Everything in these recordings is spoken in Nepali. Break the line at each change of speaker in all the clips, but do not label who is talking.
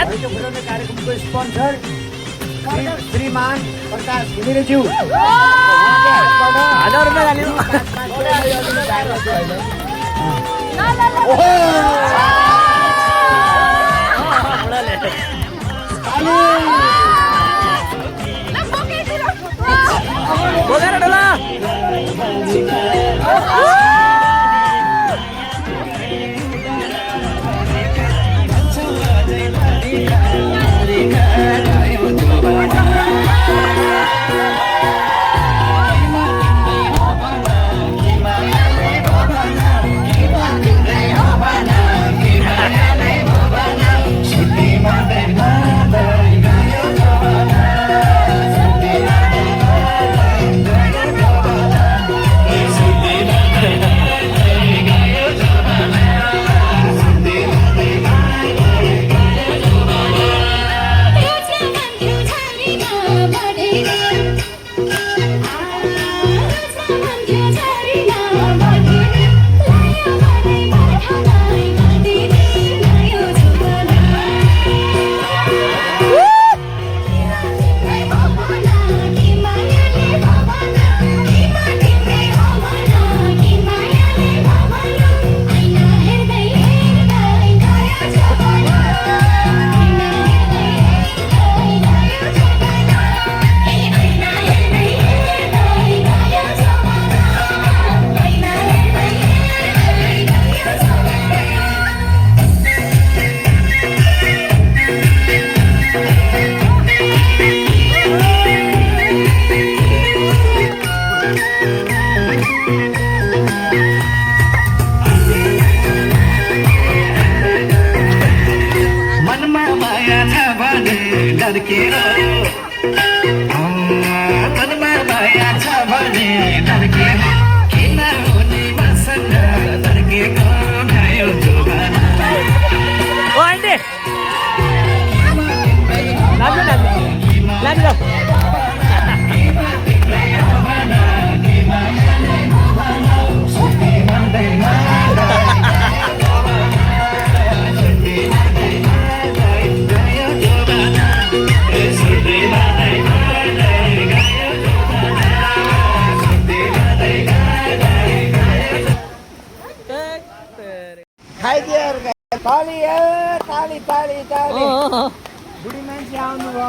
अहिले फुटाउने कार्यक्रमको स्पोन्सर श्रीमान प्रकाश घिमिरेज्यू।
1000 रुपैयाँ हाल्यो। बोकेर डोला।
बुढी मान्छे आउनु भयो।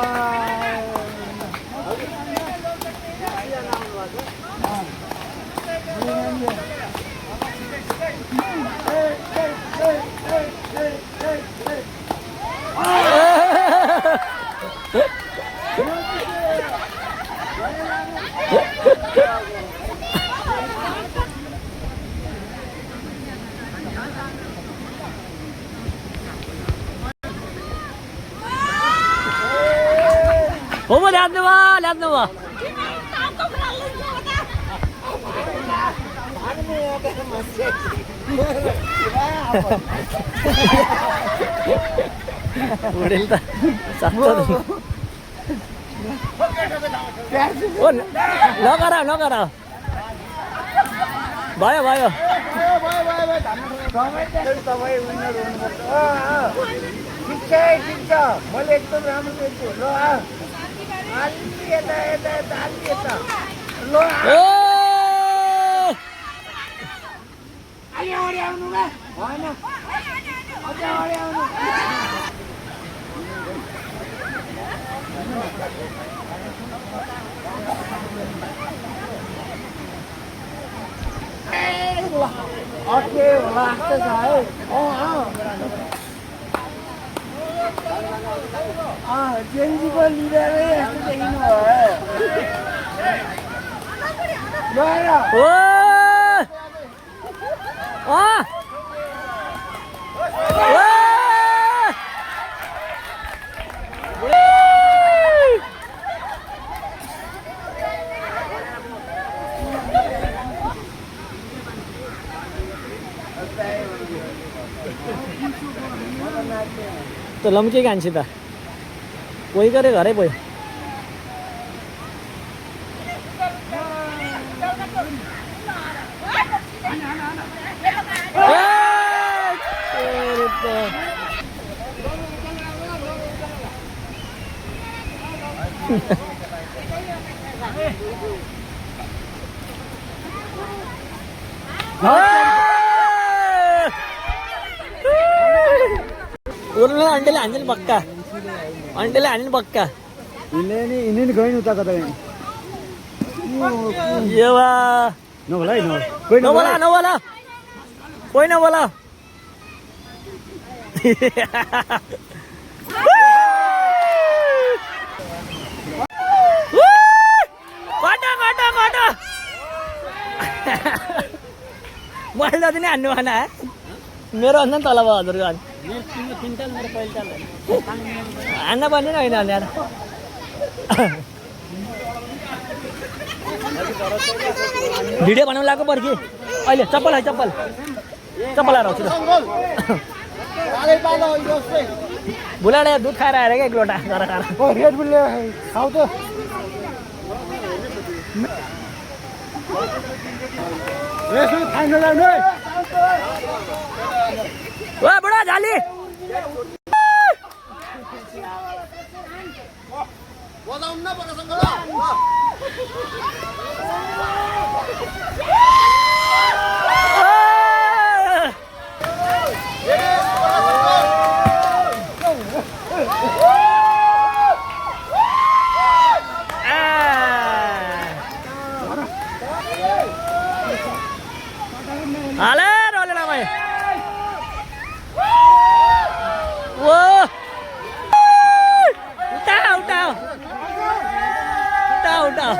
Vamos lihat nih, Wak. Lihat nih, Wak. Model ta. Sakto. Oh, नगराउ। भयो भयो।
ठिक छ मैले एकदम राम्रो देख्छु। ल अलि यता ल अलि अगाडि आउनु ल भएन अझ अगाडि आउनु। ओके होला जस्तो छ है। जेन्जीको लिडरै यस्तो देखिनु भयो।
त लम्के कान्छी त कोही गरे घरै भयो। ಊರ್ನ ಅಂಡಿಲ್ಲ ಅಂಜಲ್ ಪಕ್ಕ ಅಂಡಿಲ್ಲ ಅಂಜಲ್ ಪಕ್ಕ
ಇಲ್ಲೇನಿ ಇನ್ನೇನು ಗೈನ್ ಉತ್ತಾ ಕದ
येवा
नो बोला नो कोई
नो बोला कोई ना बोला काटा काटा काटा मला जाते नाही अन्नवाना है मेरो अन्न तला बा दुर्गा क्विंटल मेरे क्विंटल अन्न बने ना इन्हें यार भिडियो बनाउनु लाग्यो पर्खी अहिले चप्पल है चप्पल चप्पल आएर आउँछु बुलाडे दुध खाएर आएर क्या एक लोटा घर खाएर
रेड बुल खाऊ त यसो खान लाउनु
ओ बुढा झाली
बजाउन पर्छ
हाले रोले ना भाई वो उठाओ उठाओ उठाओ उठाओ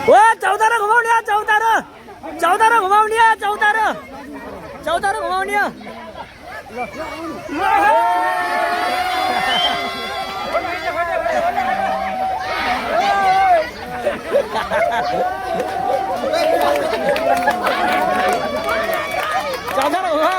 ओ चौतारा घुमाउने चौतारा चौतारा घुमाउने चौतारा चौतारा घुमाउने चौतारा घुमाऊ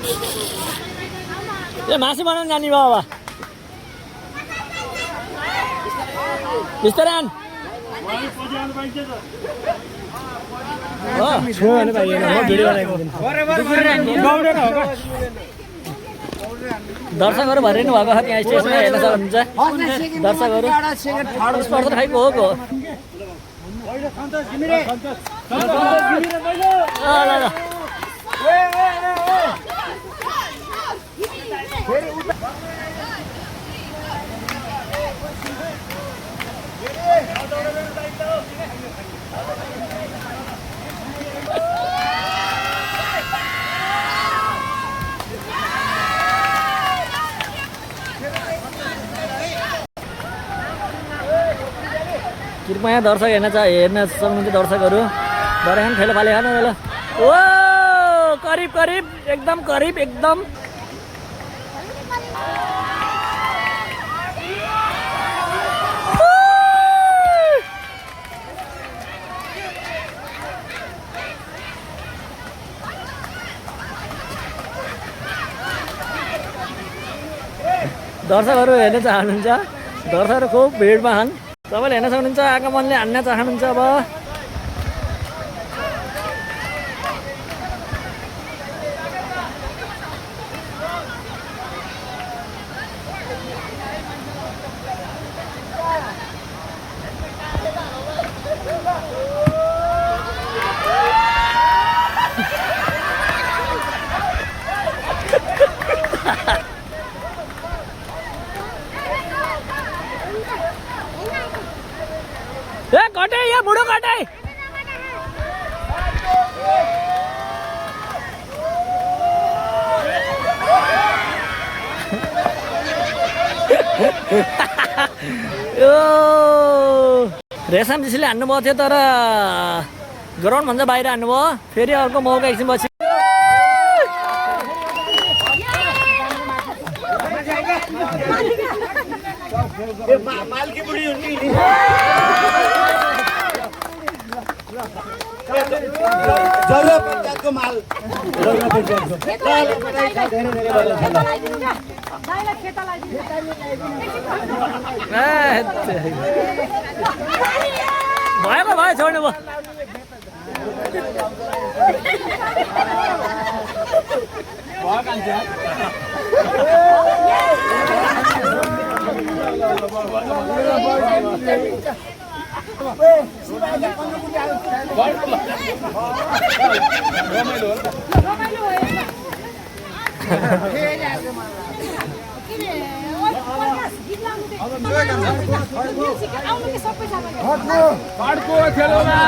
ए मासु बनाउनु जाने भयो अब बिस्तारै आन दर्शकहरू भरिनु भएको छ त्यहाँ स्टेजमा हेर्न सक्नुहुन्छ दर्शकहरू स्पर्धा खाइको हो ल ल कृपया दर्शक हेर्न सक्नुहुन्छ दर्शकहरू भरे खान ठेला फाले खानु ल ओ करिब करिब एकदम करिब एकदम दर्शकहरू हेर्न चाहनुहुन्छ दर्शकहरू खुब भिडमा छन् तपाईँले हेर्न सक्नुहुन्छ आगमनले हान्न चाहनुहुन्छ अब कटे या बुढो कटे रेशम जीसीले हान्नुभएको थियो तर ग्राउन्ड भन्दा बाहिर हान्नुभयो फेरि अर्को मौका एकछिन पछि
जल्लो पञ्चायतको माल
भएको भयो छोड्नु भयो
खेलौना